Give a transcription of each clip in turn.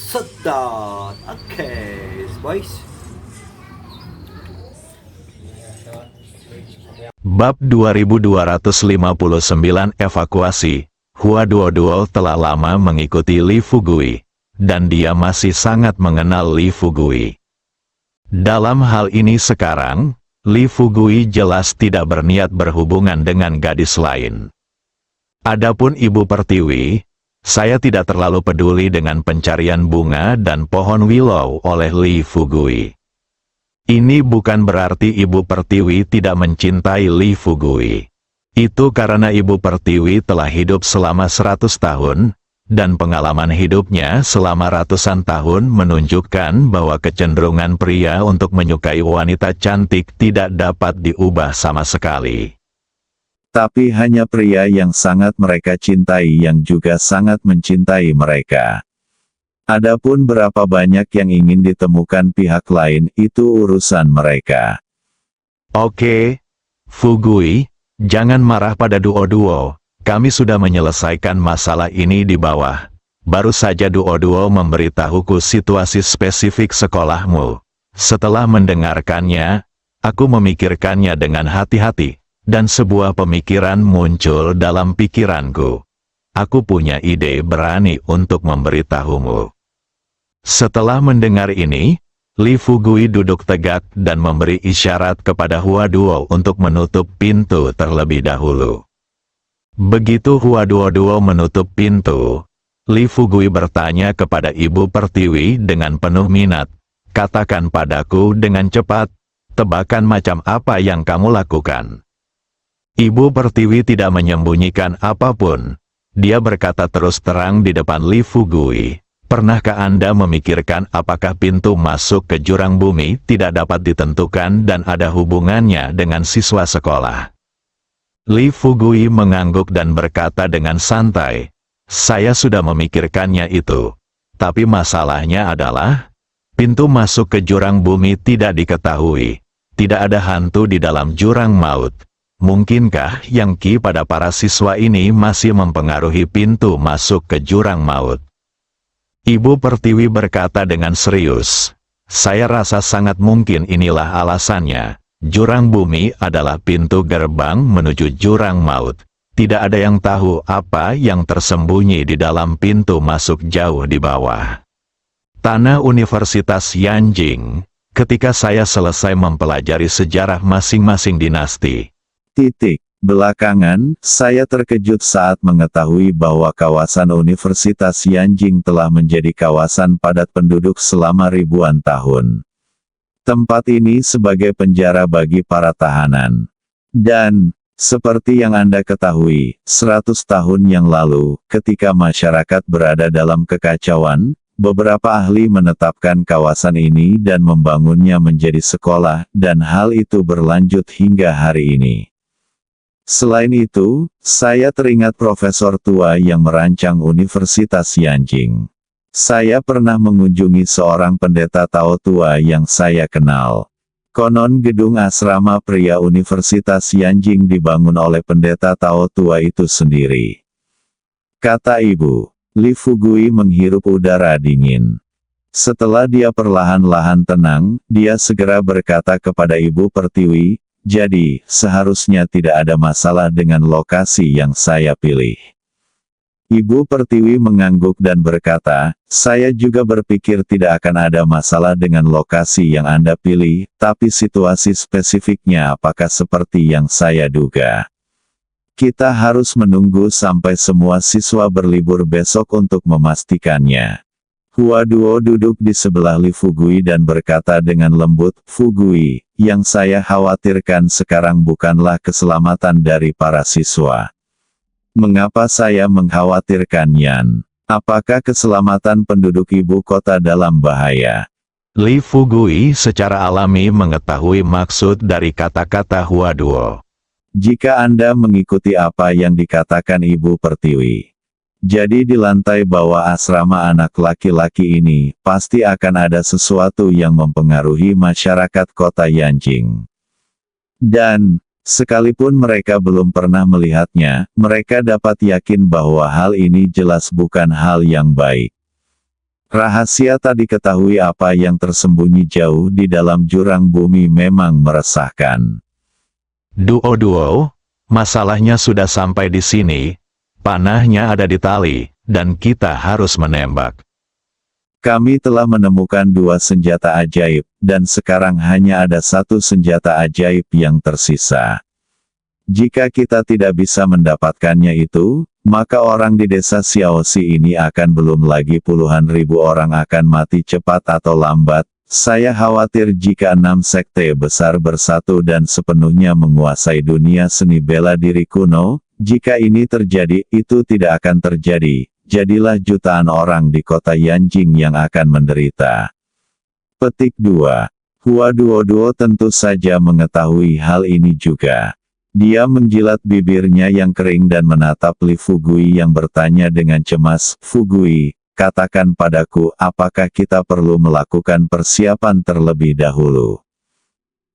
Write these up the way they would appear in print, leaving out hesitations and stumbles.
Sedot. Oke, boys. Bab 2259 Evakuasi. Hua Duoduo telah lama mengikuti Li Fugui, dan dia masih sangat mengenal Li Fugui. Dalam hal ini sekarang, Li Fugui jelas tidak berniat berhubungan dengan gadis lain. Adapun Ibu Pertiwi, saya tidak terlalu peduli dengan pencarian bunga dan pohon willow oleh Li Fugui. Ini bukan berarti Ibu Pertiwi tidak mencintai Li Fugui. Itu karena Ibu Pertiwi telah hidup selama 100 tahun, dan pengalaman hidupnya selama ratusan tahun menunjukkan bahwa kecenderungan pria untuk menyukai wanita cantik tidak dapat diubah sama sekali. Tapi hanya pria yang sangat mereka cintai yang juga sangat mencintai mereka. Adapun berapa banyak yang ingin ditemukan pihak lain itu urusan mereka. Oke, Fugui, jangan marah pada Duo-Duo, kami sudah menyelesaikan masalah ini di bawah. Baru saja Duo-Duo memberitahuku situasi spesifik sekolahmu. Setelah mendengarkannya, aku memikirkannya dengan hati-hati, dan sebuah pemikiran muncul dalam pikiranku. Aku punya ide berani untuk memberitahumu. Setelah mendengar ini, Li Fugui duduk tegak dan memberi isyarat kepada Hua Duo untuk menutup pintu terlebih dahulu. Begitu Hua Duo menutup pintu, Li Fugui bertanya kepada Ibu Pertiwi dengan penuh minat, "Katakan padaku dengan cepat, tebakan macam apa yang kamu lakukan?" Ibu Pertiwi tidak menyembunyikan apapun. Dia berkata terus terang di depan Li Fugui, "Pernahkah Anda memikirkan apakah pintu masuk ke jurang bumi tidak dapat ditentukan dan ada hubungannya dengan siswa sekolah?" Li Fugui mengangguk dan berkata dengan santai, "Saya sudah memikirkannya itu. Tapi masalahnya adalah, pintu masuk ke jurang bumi tidak diketahui. Tidak ada hantu di dalam jurang maut. Mungkinkah yang Ki pada para siswa ini masih mempengaruhi pintu masuk ke jurang maut?" Ibu Pertiwi berkata dengan serius, "Saya rasa sangat mungkin inilah alasannya. Jurang bumi adalah pintu gerbang menuju jurang maut. Tidak ada yang tahu apa yang tersembunyi di dalam pintu masuk jauh di bawah." Tanah Universitas Yanjing, ketika saya selesai mempelajari sejarah masing-masing dinasti. Belakangan, saya terkejut saat mengetahui bahwa kawasan Universitas Yanjing telah menjadi kawasan padat penduduk selama ribuan tahun. Tempat ini sebagai penjara bagi para tahanan. Dan, seperti yang Anda ketahui, 100 tahun yang lalu, ketika masyarakat berada dalam kekacauan, beberapa ahli menetapkan kawasan ini dan membangunnya menjadi sekolah, dan hal itu berlanjut hingga hari ini. Selain itu, saya teringat profesor tua yang merancang Universitas Yanjing. Saya pernah mengunjungi seorang pendeta Tao tua yang saya kenal. Konon gedung asrama pria Universitas Yanjing dibangun oleh pendeta Tao tua itu sendiri. Kata Ibu. Li Fugui menghirup udara dingin. Setelah dia perlahan-lahan tenang, dia segera berkata kepada Ibu Pertiwi, "Jadi, seharusnya tidak ada masalah dengan lokasi yang saya pilih." Ibu Pertiwi mengangguk dan berkata, "Saya juga berpikir tidak akan ada masalah dengan lokasi yang Anda pilih, tapi situasi spesifiknya apakah seperti yang saya duga? Kita harus menunggu sampai semua siswa berlibur besok untuk memastikannya." Hua Duo duduk di sebelah Li Fugui dan berkata dengan lembut, "Fugui, yang saya khawatirkan sekarang bukanlah keselamatan dari para siswa." "Mengapa saya mengkhawatirkan Yan? Apakah keselamatan penduduk ibu kota dalam bahaya?" Li Fugui secara alami mengetahui maksud dari kata-kata Hua Duo. "Jika Anda mengikuti apa yang dikatakan Ibu Pertiwi, jadi di lantai bawah asrama anak laki-laki ini, pasti akan ada sesuatu yang mempengaruhi masyarakat kota Yanjing. Dan, sekalipun mereka belum pernah melihatnya, mereka dapat yakin bahwa hal ini jelas bukan hal yang baik. Rahasia tak diketahui apa yang tersembunyi jauh di dalam jurang bumi memang meresahkan. Duo-duo, masalahnya sudah sampai di sini, panahnya ada di tali, dan kita harus menembak. Kami telah menemukan 2 senjata ajaib, dan sekarang hanya ada 1 senjata ajaib yang tersisa. Jika kita tidak bisa mendapatkannya itu, maka orang di desa Xiaoxi ini akan belum lagi puluhan ribu orang akan mati cepat atau lambat. Saya khawatir jika 6 sekte besar bersatu dan sepenuhnya menguasai dunia seni bela diri kuno, jika ini terjadi, itu tidak akan terjadi. Jadilah jutaan orang di kota Yanjing yang akan menderita. Petik 2. Hua Duo tentu saja mengetahui hal ini juga. Dia menjilat bibirnya yang kering dan menatap Li Fugui yang bertanya dengan cemas, "Fugui, katakan padaku apakah kita perlu melakukan persiapan terlebih dahulu?"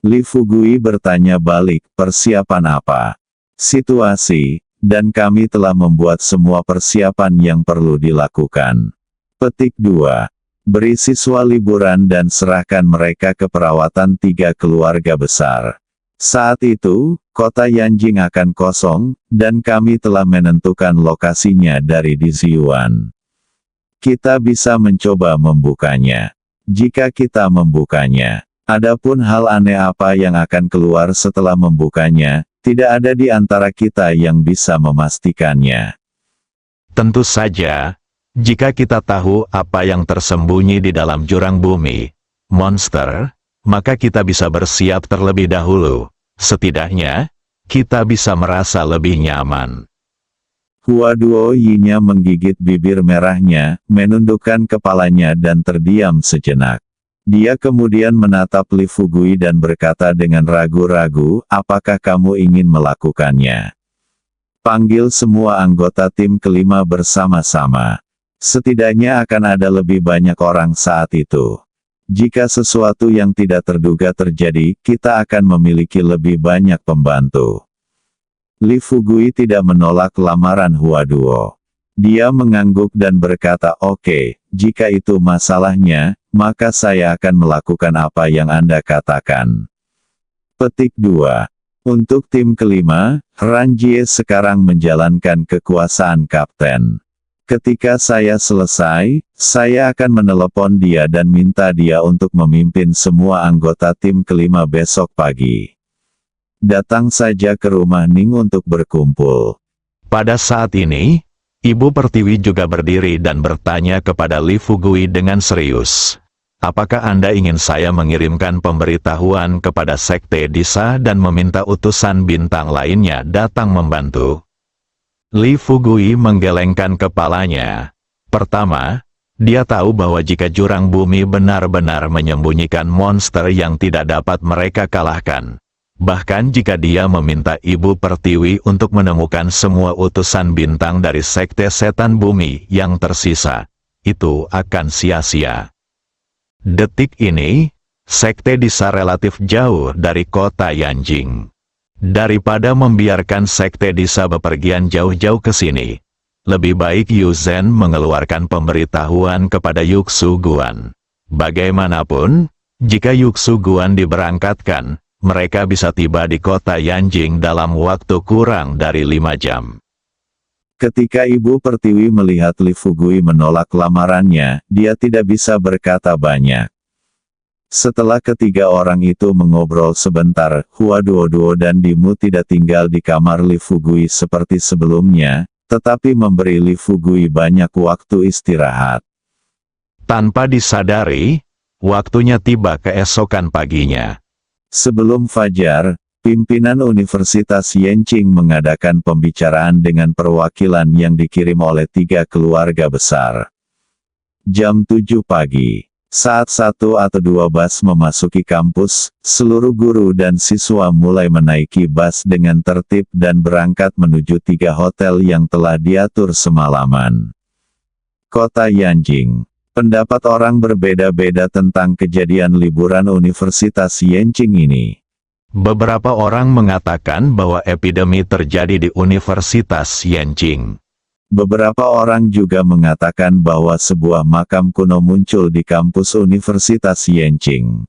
Li Fugui bertanya balik, "Persiapan apa?" "Situasi, dan kami telah membuat semua persiapan yang perlu dilakukan." Petik 2. Beri siswa liburan dan serahkan mereka ke perawatan 3 keluarga besar. Saat itu, kota Yanjing akan kosong, dan kami telah menentukan lokasinya dari di Ziyuan. Kita bisa mencoba membukanya. Jika kita membukanya, adapun hal aneh apa yang akan keluar setelah membukanya, tidak ada di antara kita yang bisa memastikannya. Tentu saja, jika kita tahu apa yang tersembunyi di dalam jurang bumi, monster, maka kita bisa bersiap terlebih dahulu. Setidaknya, kita bisa merasa lebih nyaman. Hua Duo-nya menggigit bibir merahnya, menundukkan kepalanya dan terdiam sejenak. Dia kemudian menatap Li Fugui dan berkata dengan ragu-ragu, "Apakah kamu ingin melakukannya? Panggil semua anggota tim kelima bersama-sama. Setidaknya akan ada lebih banyak orang saat itu. Jika sesuatu yang tidak terduga terjadi, kita akan memiliki lebih banyak pembantu." Li Fugui tidak menolak lamaran Hua Duo. Dia mengangguk dan berkata, "Oke, jika itu masalahnya, maka saya akan melakukan apa yang Anda katakan." Petik 2. Untuk tim kelima, Ranjie sekarang menjalankan kekuasaan kapten. Ketika saya selesai, saya akan menelepon dia dan minta dia untuk memimpin semua anggota tim kelima besok pagi. Datang saja ke rumah Ning untuk berkumpul. Pada saat ini, Ibu Pertiwi juga berdiri dan bertanya kepada Li Fugui dengan serius. "Apakah Anda ingin saya mengirimkan pemberitahuan kepada Sekte Disa dan meminta utusan bintang lainnya datang membantu?" Li Fugui menggelengkan kepalanya. Pertama, dia tahu bahwa jika jurang bumi benar-benar menyembunyikan monster yang tidak dapat mereka kalahkan, bahkan jika dia meminta Ibu Pertiwi untuk menemukan semua utusan bintang dari Sekte Setan Bumi yang tersisa, itu akan sia-sia. Detik ini, Sekte Disa relatif jauh dari kota Yanjing. Daripada membiarkan Sekte Disa bepergian jauh-jauh ke sini, lebih baik Yu Zhen mengeluarkan pemberitahuan kepada Yuxu Guan. Bagaimanapun, jika Yuxu Guan diberangkatkan, mereka bisa tiba di kota Yanjing dalam waktu kurang dari 5 jam. Ketika Ibu Pertiwi melihat Li Fugui menolak lamarannya, dia tidak bisa berkata banyak. Setelah ketiga orang itu mengobrol sebentar, Hua Duo dan Dimu tidak tinggal di kamar Li Fugui seperti sebelumnya, tetapi memberi Li Fugui banyak waktu istirahat. Tanpa disadari, waktunya tiba keesokan paginya. Sebelum fajar, pimpinan Universitas Yanjing mengadakan pembicaraan dengan perwakilan yang dikirim oleh 3 keluarga besar. Jam 7 pagi. Saat 1 atau 2 bus memasuki kampus, seluruh guru dan siswa mulai menaiki bus dengan tertib dan berangkat menuju 3 hotel yang telah diatur semalaman. Kota Yanjing. Pendapat orang berbeda-beda tentang kejadian liburan Universitas Yanjing ini. Beberapa orang mengatakan bahwa epidemi terjadi di Universitas Yanjing. Beberapa orang juga mengatakan bahwa sebuah makam kuno muncul di kampus Universitas Yenching.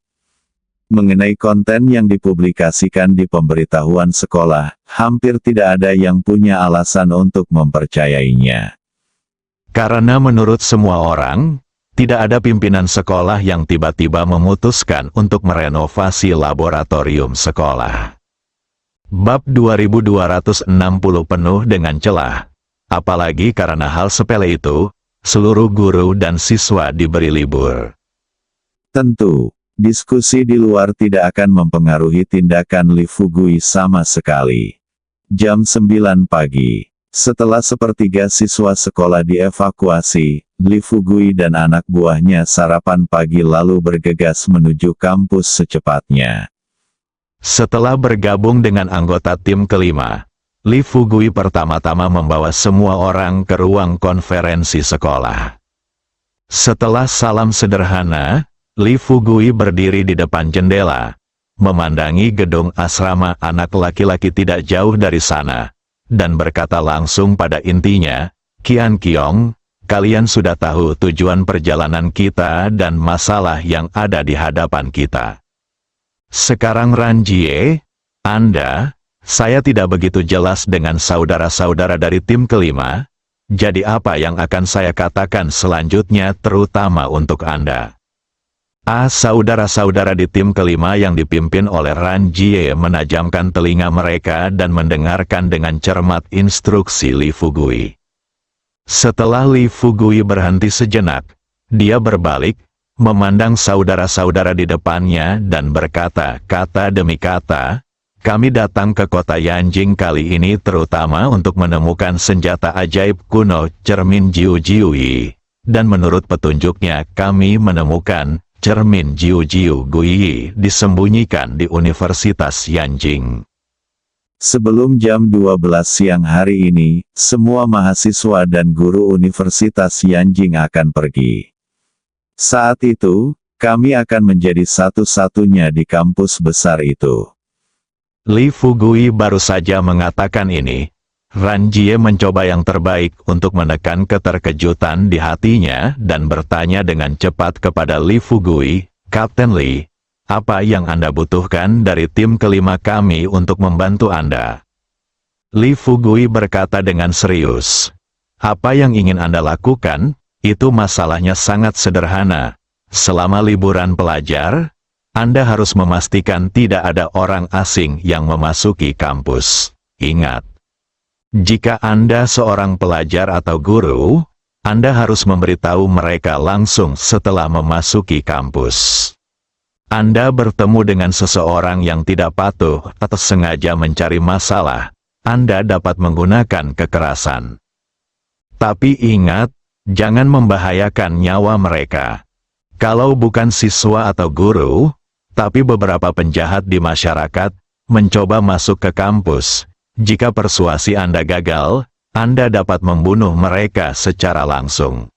Mengenai konten yang dipublikasikan di pemberitahuan sekolah, hampir tidak ada yang punya alasan untuk mempercayainya. Karena menurut semua orang, tidak ada pimpinan sekolah yang tiba-tiba memutuskan untuk merenovasi laboratorium sekolah. Bab 2260 penuh dengan celah. Apalagi karena hal sepele itu, seluruh guru dan siswa diberi libur. Tentu, diskusi di luar tidak akan mempengaruhi tindakan Li Fugui sama sekali. Jam 9 pagi, setelah sepertiga siswa sekolah dievakuasi, Li Fugui dan anak buahnya sarapan pagi lalu bergegas menuju kampus secepatnya. Setelah bergabung dengan anggota tim kelima, Li Fugui pertama-tama membawa semua orang ke ruang konferensi sekolah. Setelah salam sederhana, Li Fugui berdiri di depan jendela, memandangi gedung asrama anak laki-laki tidak jauh dari sana, dan berkata langsung pada intinya, "Qian Qiong, kalian sudah tahu tujuan perjalanan kita dan masalah yang ada di hadapan kita. Sekarang Ran Jie, Anda, saya tidak begitu jelas dengan saudara-saudara dari tim kelima, jadi apa yang akan saya katakan selanjutnya terutama untuk Anda?" Saudara-saudara di tim kelima yang dipimpin oleh Ran Jie menajamkan telinga mereka dan mendengarkan dengan cermat instruksi Li Fugui. Setelah Li Fugui berhenti sejenak, dia berbalik, memandang saudara-saudara di depannya dan berkata kata demi kata, "Kami datang ke kota Yanjing kali ini terutama untuk menemukan senjata ajaib kuno cermin Jiu Jiui, dan menurut petunjuknya kami menemukan cermin Jiu Jiu Gui disembunyikan di Universitas Yanjing." Sebelum jam 12 siang hari ini, semua mahasiswa dan guru Universitas Yanjing akan pergi. Saat itu, kami akan menjadi satu-satunya di kampus besar itu. Li Fugui baru saja mengatakan ini. Ran Jie mencoba yang terbaik untuk menekan keterkejutan di hatinya dan bertanya dengan cepat kepada Li Fugui, "Kapten Li, apa yang Anda butuhkan dari tim kelima kami untuk membantu Anda?" Li Fugui berkata dengan serius, "Apa yang ingin Anda lakukan, itu masalahnya sangat sederhana. Selama liburan pelajar, Anda harus memastikan tidak ada orang asing yang memasuki kampus. Ingat, jika Anda seorang pelajar atau guru, Anda harus memberitahu mereka langsung setelah memasuki kampus. Anda bertemu dengan seseorang yang tidak patuh atau sengaja mencari masalah, Anda dapat menggunakan kekerasan. Tapi ingat, jangan membahayakan nyawa mereka. Kalau bukan siswa atau guru, tapi beberapa penjahat di masyarakat mencoba masuk ke kampus. Jika persuasi Anda gagal, Anda dapat membunuh mereka secara langsung.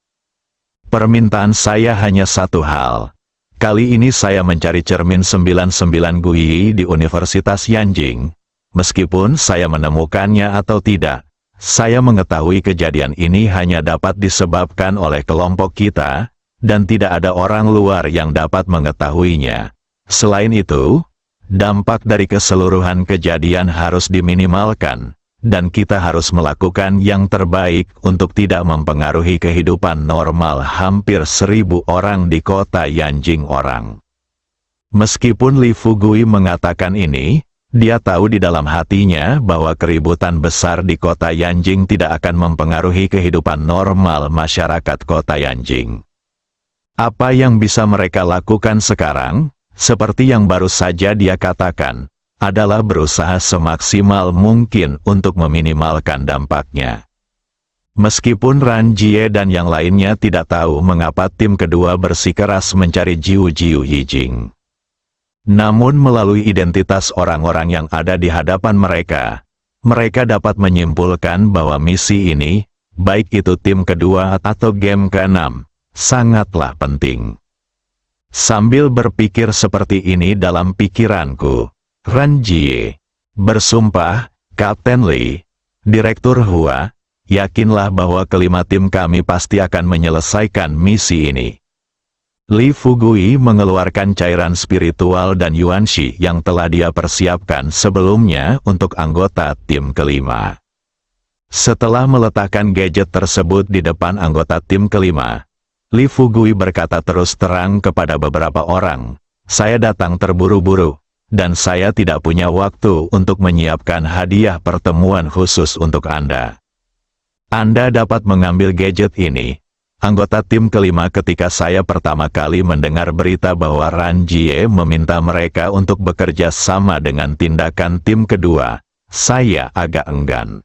Permintaan saya hanya satu hal. Kali ini saya mencari cermin 99 Gui di Universitas Yanjing. Meskipun saya menemukannya atau tidak, saya mengetahui kejadian ini hanya dapat disebabkan oleh kelompok kita, dan tidak ada orang luar yang dapat mengetahuinya. Selain itu, dampak dari keseluruhan kejadian harus diminimalkan, dan kita harus melakukan yang terbaik untuk tidak mempengaruhi kehidupan normal hampir 1000 orang di kota Yanjing orang. Meskipun Li Fugui mengatakan ini, dia tahu di dalam hatinya bahwa keributan besar di kota Yanjing tidak akan mempengaruhi kehidupan normal masyarakat kota Yanjing. Apa yang bisa mereka lakukan sekarang? Seperti yang baru saja dia katakan, adalah berusaha semaksimal mungkin untuk meminimalkan dampaknya. Meskipun Ran Jie dan yang lainnya tidak tahu mengapa tim kedua bersikeras mencari Jiu Jiu Yijing. Namun melalui identitas orang-orang yang ada di hadapan mereka, mereka dapat menyimpulkan bahwa misi ini, baik itu tim kedua atau game ke-6, sangatlah penting. Sambil berpikir seperti ini dalam pikiranku, Ran Jie bersumpah, "Kapten Li, Direktur Hua, yakinlah bahwa kelima tim kami pasti akan menyelesaikan misi ini. Li Fugui mengeluarkan cairan spiritual dan Yuanshi yang telah dia persiapkan sebelumnya untuk anggota tim kelima. Setelah meletakkan gadget tersebut di depan anggota tim kelima, Li Fugui berkata terus terang kepada beberapa orang, "Saya datang terburu-buru, dan saya tidak punya waktu untuk menyiapkan hadiah pertemuan khusus untuk Anda. Anda dapat mengambil gadget ini." Anggota tim kelima ketika saya pertama kali mendengar berita bahwa Ran Jie meminta mereka untuk bekerja sama dengan tindakan tim kedua, saya agak enggan.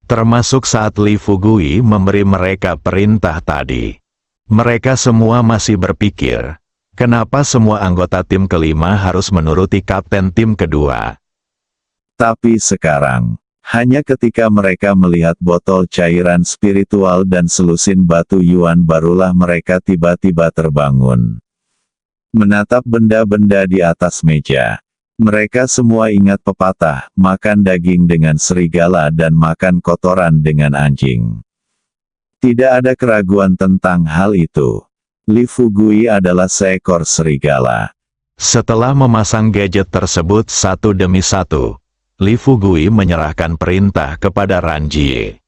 Termasuk saat Li Fugui memberi mereka perintah tadi. Mereka semua masih berpikir, kenapa semua anggota tim kelima harus menuruti kapten tim kedua? Tapi sekarang, hanya ketika mereka melihat botol cairan spiritual dan selusin batu Yuan barulah mereka tiba-tiba terbangun. Menatap benda-benda di atas meja. Mereka semua ingat pepatah, makan daging dengan serigala dan makan kotoran dengan anjing. Tidak ada keraguan tentang hal itu. Li Fugui adalah seekor serigala. Setelah memasang gadget tersebut satu demi satu, Li Fugui menyerahkan perintah kepada Ran Jie.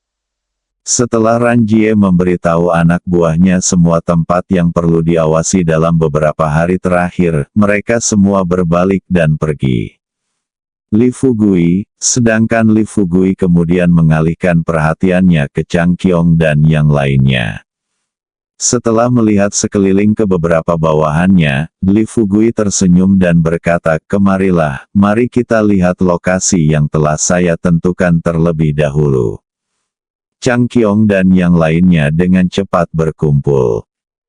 Setelah Ran Jie memberitahu anak buahnya semua tempat yang perlu diawasi dalam beberapa hari terakhir, mereka semua berbalik dan pergi. Sedangkan Li Fugui kemudian mengalihkan perhatiannya ke Chang Qiong dan yang lainnya. Setelah melihat sekeliling ke beberapa bawahannya, Li Fugui tersenyum dan berkata, "Kemarilah, mari kita lihat lokasi yang telah saya tentukan terlebih dahulu." Chang Qiong dan yang lainnya dengan cepat berkumpul.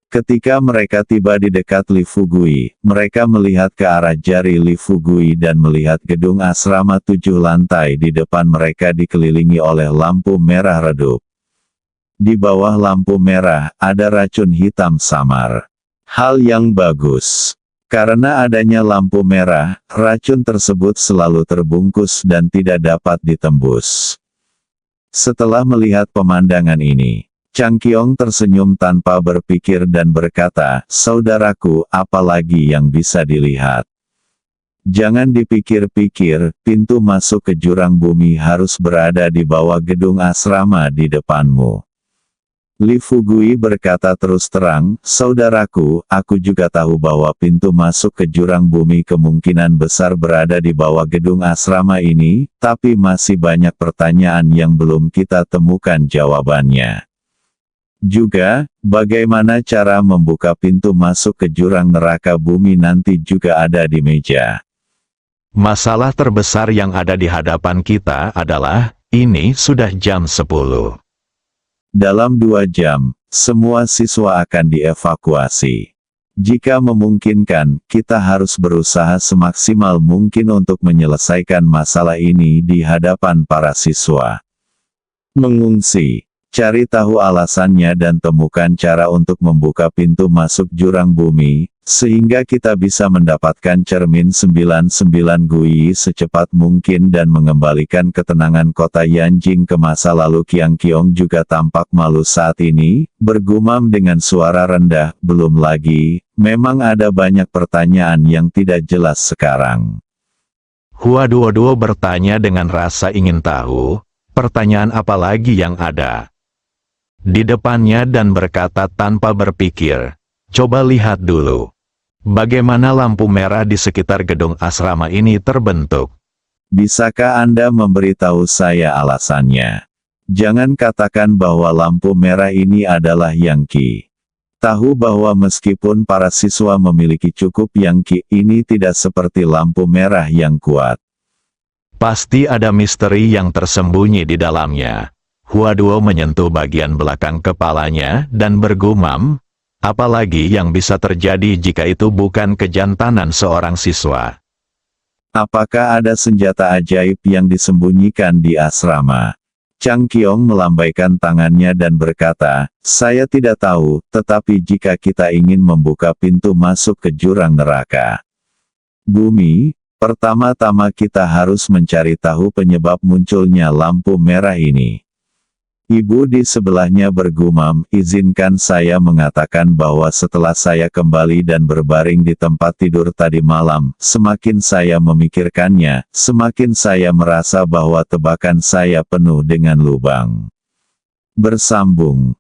Ketika mereka tiba di dekat Li Fugui, mereka melihat ke arah jari Li Fugui dan melihat gedung asrama 7 lantai di depan mereka dikelilingi oleh lampu merah redup. Di bawah lampu merah, ada racun hitam samar. Hal yang bagus. Karena adanya lampu merah, racun tersebut selalu terbungkus dan tidak dapat ditembus. Setelah melihat pemandangan ini, Chang Qiong tersenyum tanpa berpikir dan berkata, "Saudaraku, apa lagi yang bisa dilihat? Jangan dipikir-pikir, pintu masuk ke jurang bumi harus berada di bawah gedung asrama di depanmu." Li Fugui berkata terus terang, "Saudaraku, aku juga tahu bahwa pintu masuk ke jurang bumi kemungkinan besar berada di bawah gedung asrama ini, tapi masih banyak pertanyaan yang belum kita temukan jawabannya. Juga, bagaimana cara membuka pintu masuk ke jurang neraka bumi nanti juga ada di meja. Masalah terbesar yang ada di hadapan kita adalah, ini sudah jam 10. Dalam 2 jam, semua siswa akan dievakuasi. Jika memungkinkan, kita harus berusaha semaksimal mungkin untuk menyelesaikan masalah ini di hadapan para siswa. Mengungsi. Cari tahu alasannya dan temukan cara untuk membuka pintu masuk jurang bumi, sehingga kita bisa mendapatkan cermin 99 Gui secepat mungkin dan mengembalikan ketenangan kota Yanjing ke masa lalu." Qiang Qiong juga tampak malu saat ini, bergumam dengan suara rendah, "Belum lagi, memang ada banyak pertanyaan yang tidak jelas sekarang." Hua Duo bertanya dengan rasa ingin tahu, pertanyaan apa lagi yang ada di depannya dan berkata tanpa berpikir, "Coba lihat dulu. Bagaimana lampu merah di sekitar gedung asrama ini terbentuk?" Bisakah Anda memberitahu saya alasannya? Jangan katakan bahwa lampu merah ini adalah yang Qi. Tahu bahwa meskipun para siswa memiliki cukup yang Qi, ini tidak seperti lampu merah yang kuat. Pasti ada misteri yang tersembunyi di dalamnya. Hua Duo menyentuh bagian belakang kepalanya dan bergumam, apalagi yang bisa terjadi jika itu bukan kejantanan seorang siswa. Apakah ada senjata ajaib yang disembunyikan di asrama? Chang Qiong melambaikan tangannya dan berkata, "Saya tidak tahu, tetapi jika kita ingin membuka pintu masuk ke jurang neraka bumi, pertama-tama kita harus mencari tahu penyebab munculnya lampu merah ini." Ibu di sebelahnya bergumam, izinkan saya mengatakan bahwa setelah saya kembali dan berbaring di tempat tidur tadi malam, semakin saya memikirkannya, semakin saya merasa bahwa tebakan saya penuh dengan lubang. Bersambung.